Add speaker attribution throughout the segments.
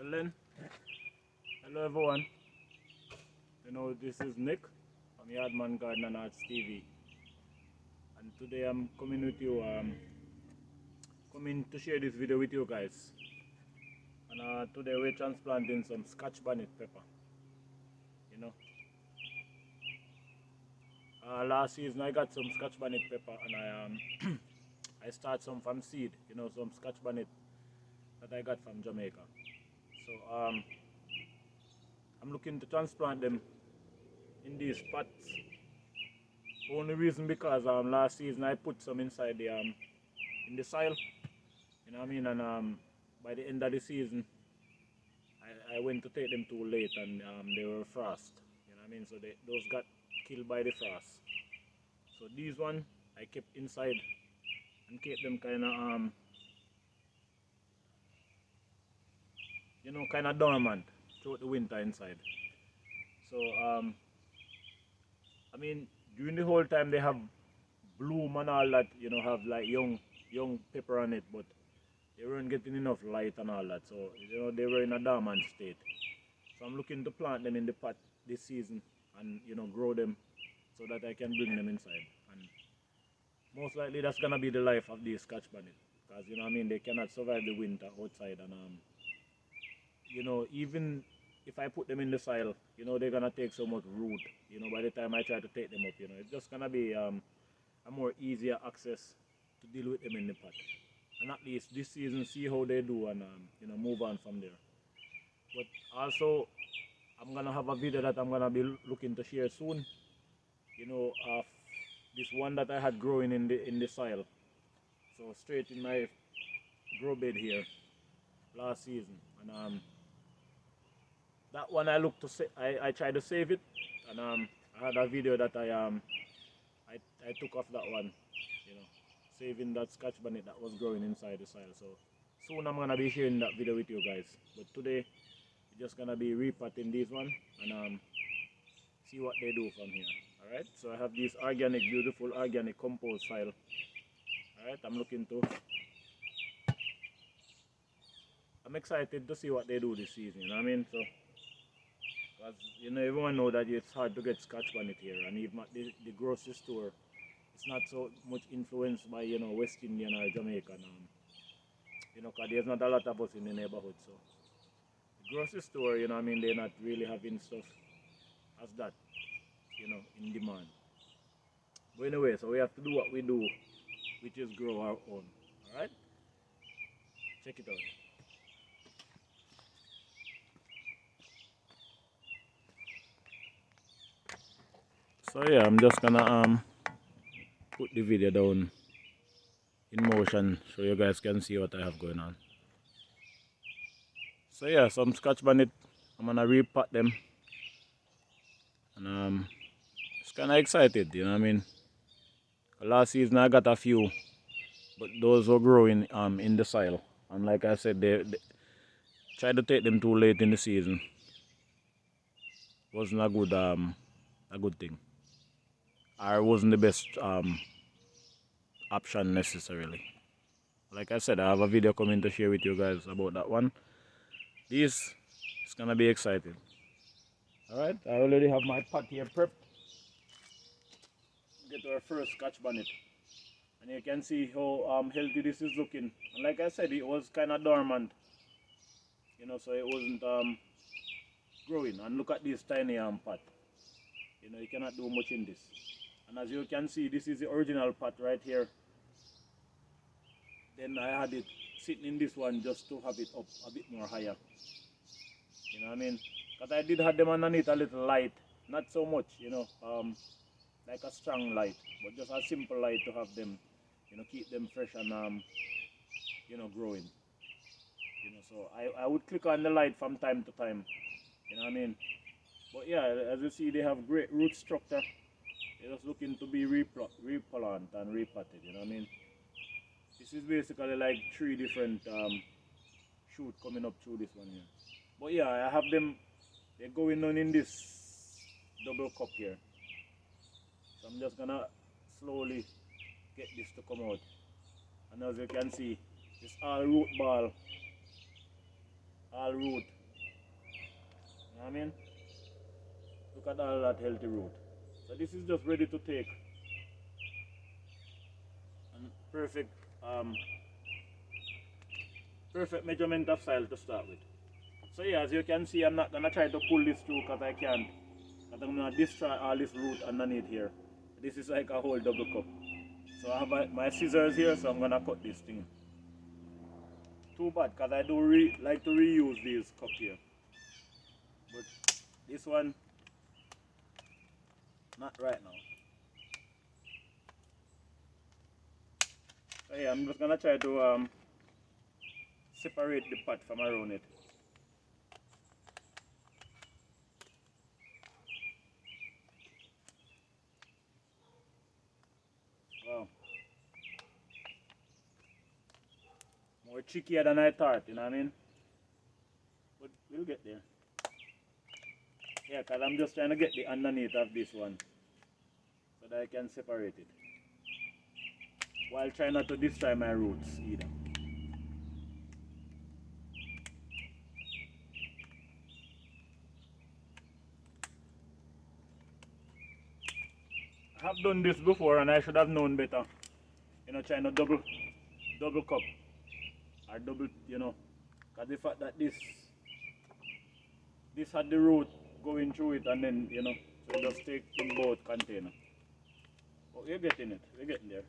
Speaker 1: Well then, hello everyone. This is Nick from Yardman Garden and Arts TV, and today I'm coming with you, coming to share this video with you guys. And today we're transplanting some Scotch Bonnet pepper. Last season I got some Scotch Bonnet pepper, and I start some from seed. Some Scotch Bonnet that I got from Jamaica. So I'm looking to transplant them in these pots. Only reason because last season I put some inside the in the soil. You know what I mean? And by the end of the season I went to take them too late, and they were frost. You know what I mean? So those got killed by the frost. So these one I kept inside and kept them kinda dormant throughout the winter inside. So I mean, during the whole time they have bloom and all that, have like young pepper on it, but they weren't getting enough light and all that. So they were in a dormant state. So I'm looking to plant them in the pot this season and grow them so that I can bring them inside. And most likely that's gonna be the life of these Scotch Bonnet, because they cannot survive the winter outside. And even if I put them in the soil, they're gonna take so much root. By the time I try to take them up, it's just gonna be a more easier access to deal with them in the pot. And at least this season, see how they do, and move on from there. But also, I'm gonna have a video that I'm gonna be looking to share soon. Of this one that I had growing in the soil, so straight in my grow bed here last season. And that one I tried to save it, and I had a video that I took off that one, saving that Scotch Bonnet that was growing inside the soil. So soon I'm gonna be sharing that video with you guys. But today we're just gonna be repotting these one and see what they do from here. Alright, so I have this organic, beautiful organic compost soil. Alright, I'm excited to see what they do this season, you know what I mean? So, because everyone know that it's hard to get Scotch Bonnet here, and even at the grocery store, it's not so much influenced by West Indian or Jamaican, because there's not a lot of us in the neighborhood. So the grocery store, they're not really having stuff as that, in demand. But anyway, so we have to do what we do, which is grow our own. Alright? Check it out. So yeah, I'm just gonna put the video down in motion so you guys can see what I have going on. So yeah, some Scotch Bonnet, I'm gonna repot them, and just kinda excited, you know what I mean? Last season I got a few, but those were growing in the soil, and like I said, they tried to take them too late in the season. Wasn't a good thing, or wasn't the best option necessarily. Like I said, I have a video coming to share with you guys about that one. This is gonna be exciting. Alright, I already have my pot here prepped. Get our first Scotch Bonnet. And you can see how healthy this is looking. And like I said, it was kind of dormant. So it wasn't growing. And look at this tiny pot. You cannot do much in this. And as you can see, this is the original pot right here. Then I had it sitting in this one just to have it up a bit more higher. You know what I mean? Because I did have them underneath a little light. Not so much, like a strong light, but just a simple light to have them, keep them fresh and growing. So I would click on the light from time to time. You know what I mean? But yeah, as you see, they have great root structure. They're just looking to be replant and repotted, you know what I mean? This is basically like 3 different shoots coming up through this one here. But yeah, I have them, they're going on in this double cup here. So I'm just gonna slowly get this to come out. And as you can see, it's all root ball, all root, know what I mean? Look at all that healthy root. So this is just ready to take and perfect measurement of soil to start with. So yeah, as you can see, I'm not gonna try to pull this through because I can't. Because I'm gonna destroy all this root underneath here. This is like a whole double cup. So I have my scissors here, so I'm gonna cut this thing. Too bad, because I do like to reuse these cups here. But this one, not right now. So yeah, I'm just gonna try to separate the pot from around it. Wow. More trickier than I thought, you know what I mean? But we'll get there. Yeah, because I'm just trying to get the underneath of this one so that I can separate it. While trying not to destroy my roots either. I have done this before and I should have known better. You know, trying to double cup or double, you know, because the fact that this had the root going through it and then, you know, so just take in both container. But we're getting it, we're getting there.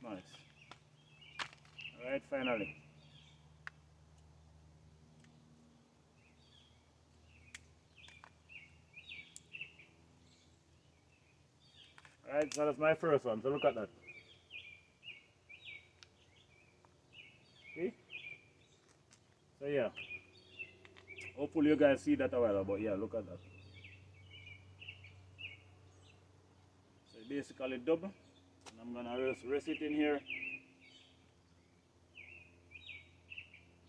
Speaker 1: Nice. Alright, finally. Alright, so that's my first one, so look at that. See? So yeah. Hopefully you guys see that a while, but yeah, look at that. So basically double. And I'm gonna rest it in here.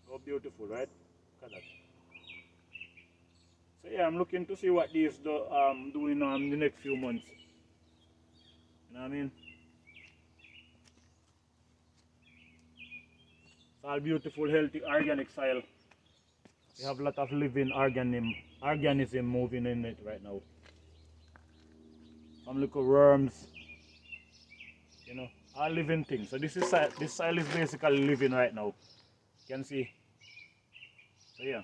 Speaker 1: So beautiful, right? Look at that. So yeah, I'm looking to see what these doing in the next few months. You know what I mean? It's all beautiful, healthy, organic soil. We have a lot of living organism moving in it right now. Some little worms, you know, all living things. So this soil is basically living right now. You can see. So yeah,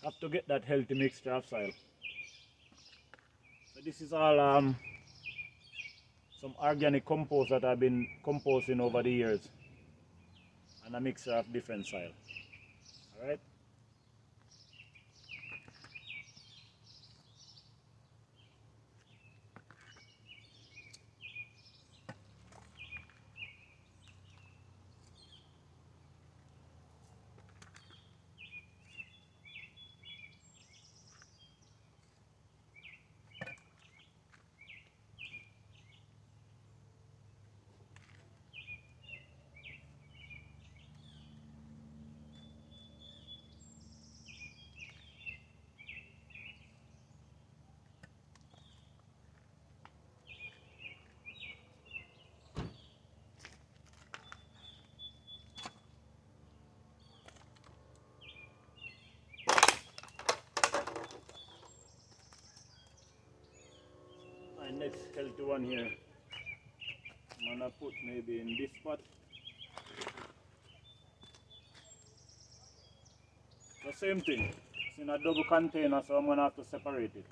Speaker 1: have to get that healthy mixture of soil. So this is all some organic compost that I've been composting over the years, and a mixture of different soil. All right. My next healthy one here, I'm gonna put maybe in this spot. The same thing. It's in a double container, so I'm gonna have to separate it.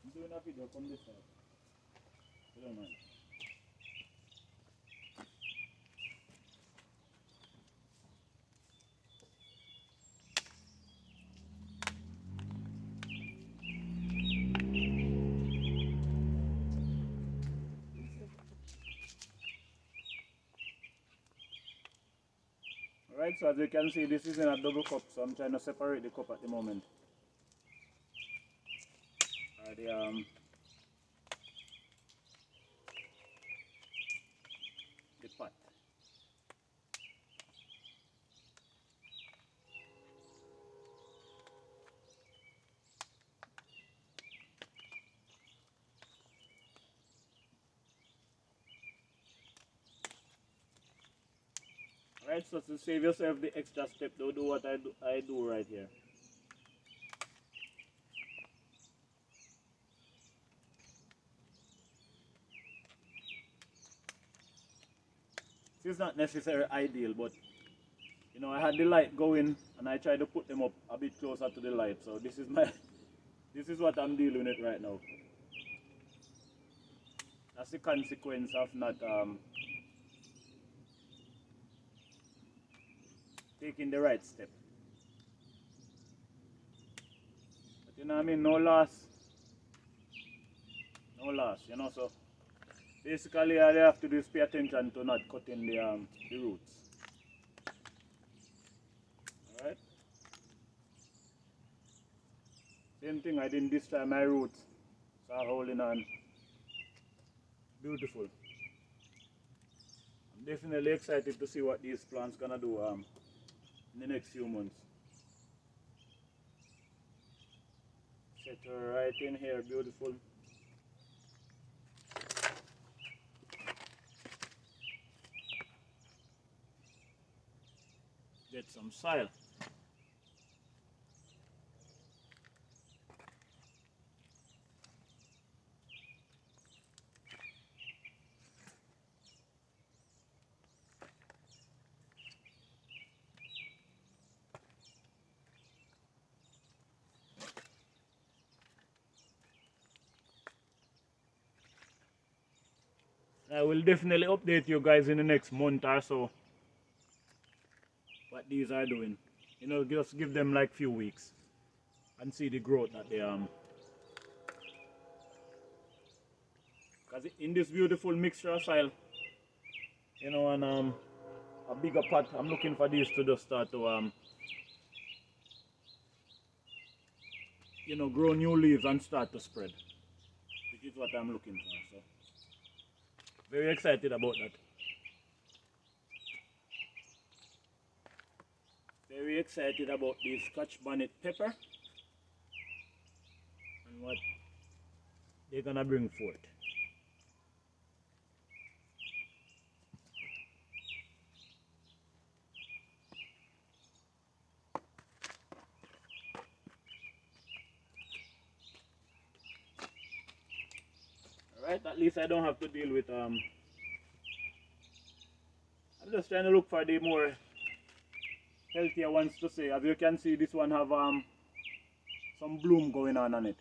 Speaker 1: I'm doing a video from this side. You don't mind. Right, so as you can see, this is in a double cup, so I'm trying to separate the cup at the moment. The pot. Right, so to save yourself the extra step, don't do what I do right here. This is not necessarily ideal, but you know, I had the light going and I tried to put them up a bit closer to the light. So this is this is what I'm dealing with right now. That's the consequence of not taking the right step. But you know what I mean, no loss, you know, so basically all you have to do is pay attention to not cutting the roots. Alright? Same thing I did this time, my roots start holding on. Beautiful. I'm definitely excited to see what these plants gonna do in the next few months. Set her right in here, beautiful. Get some soil. I will definitely update you guys in the next month or so what these are doing. You know, just give them like few weeks and see the growth that they because in this beautiful mixture of soil, you know, and a bigger pot, I'm looking for these to just start to you know, grow new leaves and start to spread, which is what I'm looking for. So very excited about that. Very excited about the Scotch Bonnet pepper and what they're gonna bring forth. Alright, at least I don't have to deal with I'm just trying to look for the more healthier ones to say. As you can see, this one have some bloom going on it.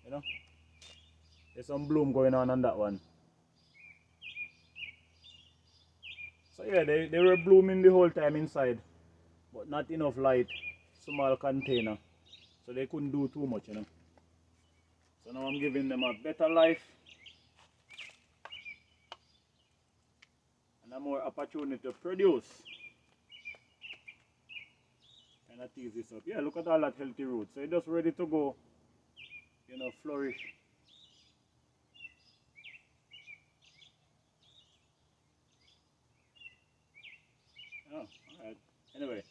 Speaker 1: You know, there's some bloom going on that one. So yeah, they were blooming the whole time inside, but not enough light, small container, so they couldn't do too much, you know. So now I'm giving them a better life and a more opportunity to produce. And I tease this up. Yeah, look at all that healthy roots. So it's just ready to go, you know, flourish. Oh, alright. Anyway,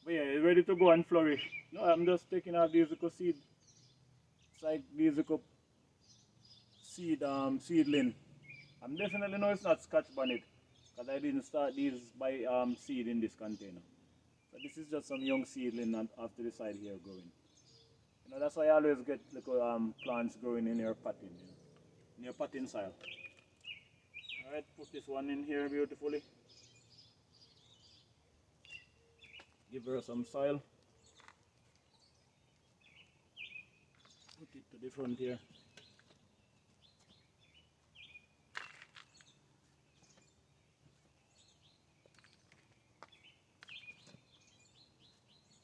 Speaker 1: but yeah, it's ready to go and flourish. No, I'm just taking out these little seed. It's like these little seedling. I'm definitely know it's not Scotch Bonnet because I didn't start these by seed in this container. So this is just some young seedling after the side here growing. You know, that's why I always get little plants growing in your potting, you know, in your potting soil. Alright, put this one in here beautifully. Give her some soil. Put it to the front here.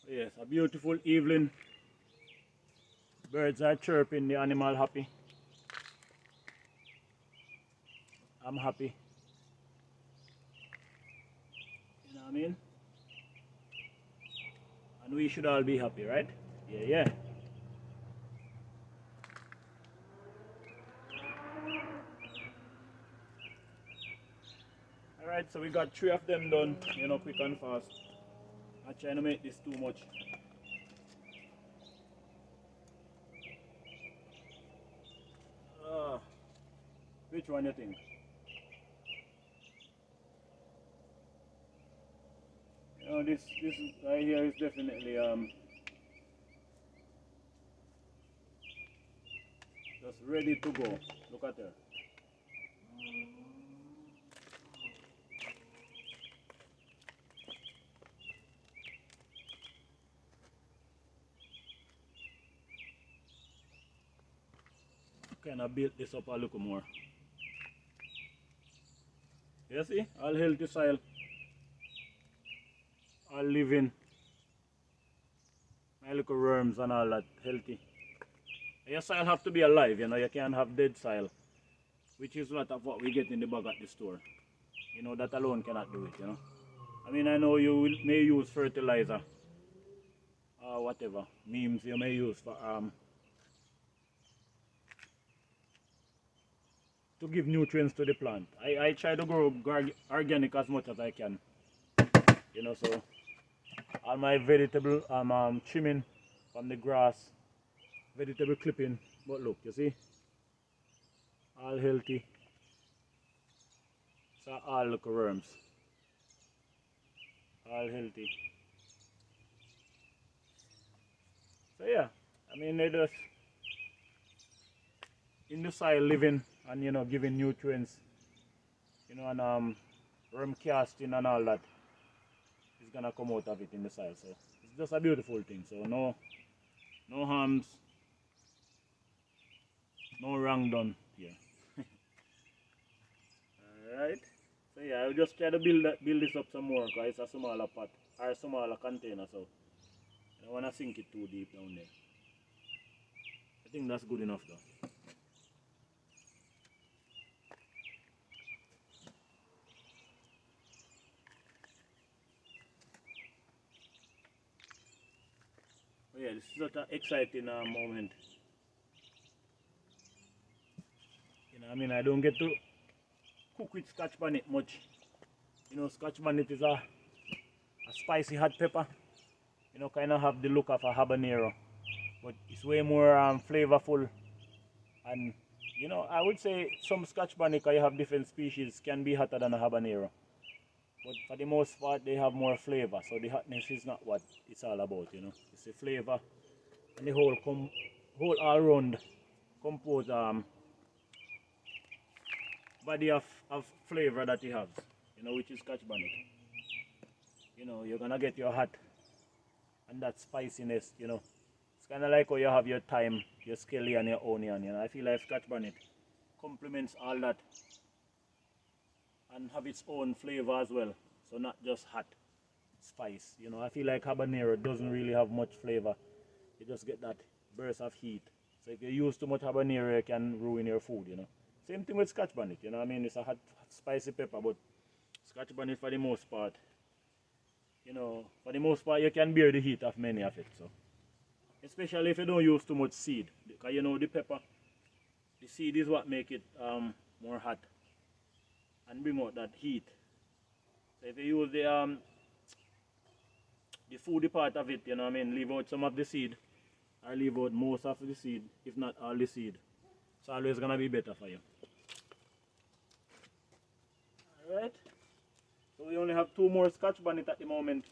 Speaker 1: Yes, a beautiful evening. Birds are chirping, the animal happy. I'm happy. You know, what I mean? And we should all be happy, right? Yeah, yeah. Alright, so we got 3 of them done, you know, quick and fast. Not trying to make this too much. Which one you think? You know, this right here is definitely just ready to go. Look at her. Kind of build this up a little more. You see, all healthy soil, all living, my little worms and all that healthy. Your soil have to be alive, you know, you can't have dead soil, which is a lot of what we get in the bag at the store. You know, that alone cannot do it, you know. I mean, I know you may use fertilizer or whatever, memes you may use for to give nutrients to the plant. I try to grow organic as much as I can, you know, so all my vegetable trimming from the grass, vegetable clipping, but look, you see, all healthy. So all look worms, all healthy. So yeah, I mean they just in the soil living and you know giving nutrients, you know, and worm casting and all that is gonna come out of it in the soil. So it's just a beautiful thing. So no harms, no wrong done here. Alright. So yeah, I'll just try to build this up some more because it's a smaller pot or a smaller container, so I don't wanna sink it too deep down there. I think that's good enough though. Oh yeah, this is such an exciting moment. You know, I mean, I don't get to cook with Scotch Bonnet much. You know, Scotch Bonnet is a spicy hot pepper. You know, kind of have the look of a habanero, but it's way more flavorful. And you know, I would say some Scotch Bonnet, because you have different species, can be hotter than a habanero. But for the most part, they have more flavor. So the hotness is not what it's all about. You know, it's the flavor and the whole all round composed body of flavor that it has, you know, which is Scotch Bonnet. You know, you're gonna get your hot and that spiciness, you know. It's kind of like how you have your thyme, your scallion and your onion, you know. I feel like Scotch Bonnet complements all that and have its own flavor as well. So not just hot spice, you know. I feel like habanero doesn't really have much flavor. You just get that burst of heat. So if you use too much habanero, it can ruin your food, you know. Same thing with Scotch Bonnet, you know. I mean, it's a hot spicy pepper, but Scotch Bonnet for the most part, you know, for the most part, you can bear the heat of many of it. So, especially if you don't use too much seed, because you know the pepper, the seed is what make it more hot and bring out that heat. So if you use the foody part of it, you know what I mean, leave out some of the seed, or leave out most of the seed, if not all the seed. It's always gonna be better for you. Alright. So we only have 2 more Scotch Bonnet at the moment.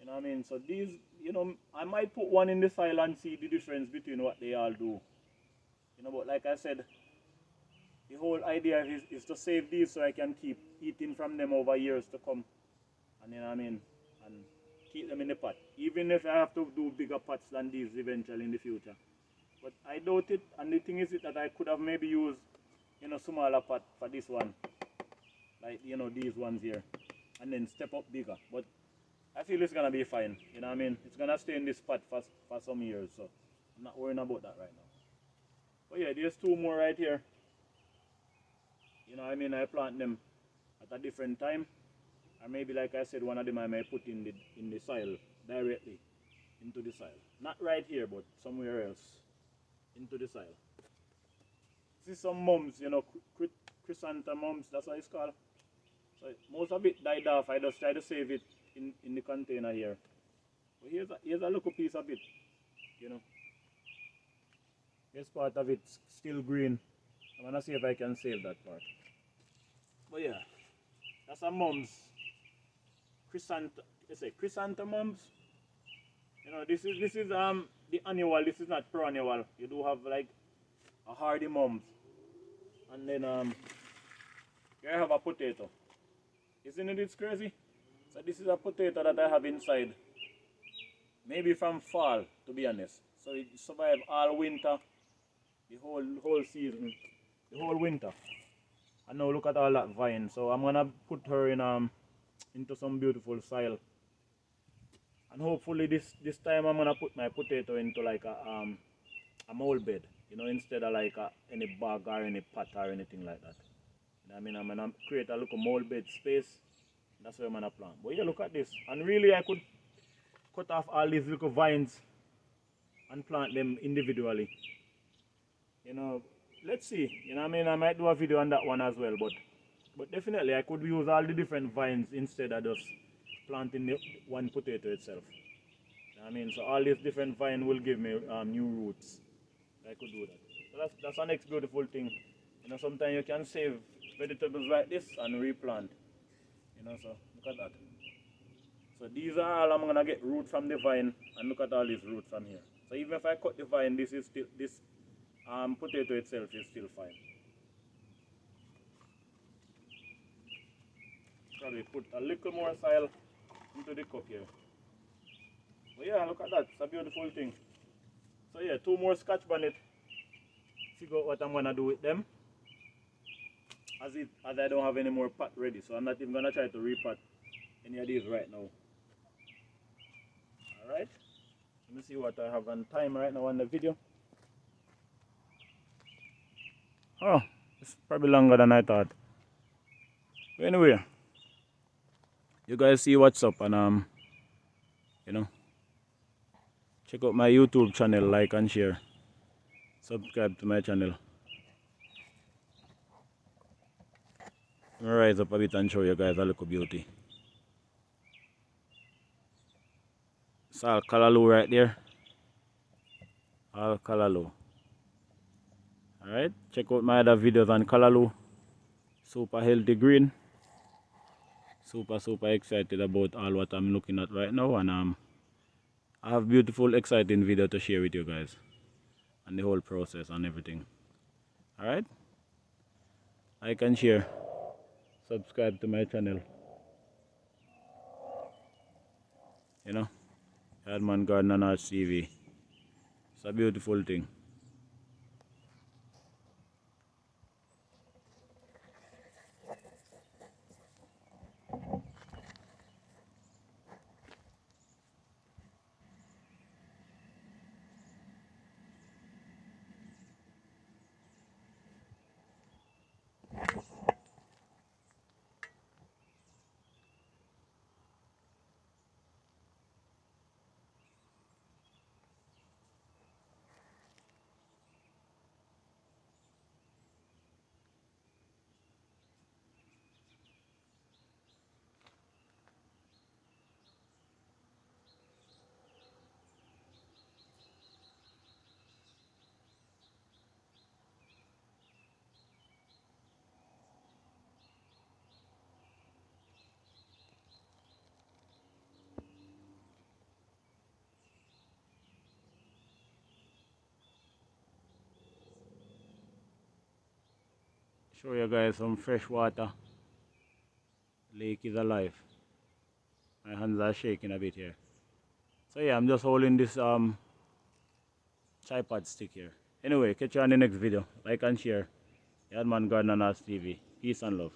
Speaker 1: You know what I mean? So these, you know, I might put one in the soil and see the difference between what they all do. You know, but like I said, the whole idea is to save these so I can keep eating from them over years to come. And you know what I mean? And keep them in the pot. Even if I have to do bigger pots than these eventually in the future. But I doubt it, and the thing is that I could have maybe used, you know, smaller pot for this one. Like, you know, these ones here. And then step up bigger. But I feel it's going to be fine. You know what I mean? It's going to stay in this pot for some years. So I'm not worrying about that right now. But yeah, there's 2 more right here. You know what I mean? I plant them at a different time. Or maybe like I said, one of them I may put in the soil directly into the soil. Not right here, but somewhere else into the soil. See some mums, you know, chrysanthemums, that's what it's called. So most of it died off. I just try to save it in the container here. But here's a little piece of it, you know. Here's part of it still green. I'm gonna see if I can save that part. But yeah, that's a mums. Chrysanthemums. You know, this is the annual. This is not perennial. You do have like a hardy mums, and then here I have a potato. Isn't it crazy? So this is a potato that I have inside. Maybe from fall, to be honest. So it survived all winter, the whole season, the whole winter. And now look at all that vine. So I'm gonna put her in into some beautiful soil. And hopefully this time I'm gonna put my potato into like a mold bed, you know, instead of like any bag or any pot or anything like that. You know what I mean? I'm gonna create a little mold bed space. That's where I'm gonna plant. But yeah, look at this. And really I could cut off all these little vines and plant them individually. You know, let's see. You know what I mean? I might do a video on that one as well, but definitely I could use all the different vines instead of just planting the one potato itself. You know what I mean? So all these different vines will give me new roots. I could do that. So that's the next beautiful thing. You know, sometimes you can save vegetables like this and replant. You know, so look at that. So these are all I'm gonna get root from the vine, and look at all these roots from here. So even if I cut the vine, this potato itself is still fine. Probably put a little more soil into the cup here. But yeah, look at that. It's a beautiful thing. So yeah, 2 more Scotch Bonnet. Figure out what I'm gonna do with them. As I don't have any more pot ready, so I'm not even gonna try to repot any of these right now. Alright. Let me see what I have on time right now on the video. Oh, it's probably longer than I thought. But anyway, you guys see what's up, and you know, check out my YouTube channel, like and share. Subscribe to my channel. I'm gonna rise up a bit and show you guys a little beauty. It's all Callaloo right there. All Callaloo. Alright, check out my other videos on Callaloo. Super healthy green. Super excited about all what I'm looking at right now, and I have beautiful exciting video to share with you guys. And the whole process and everything. Alright? Like and share. Subscribe to my channel. You know? Yardman Garden and artstv. It's a beautiful thing. Show you guys some fresh water. Lake is alive. My hands are shaking a bit here. So yeah, I'm just holding this tripod stick here. Anyway, catch you on the next video. Like and share. Yardman Garden and artstv. Peace and love.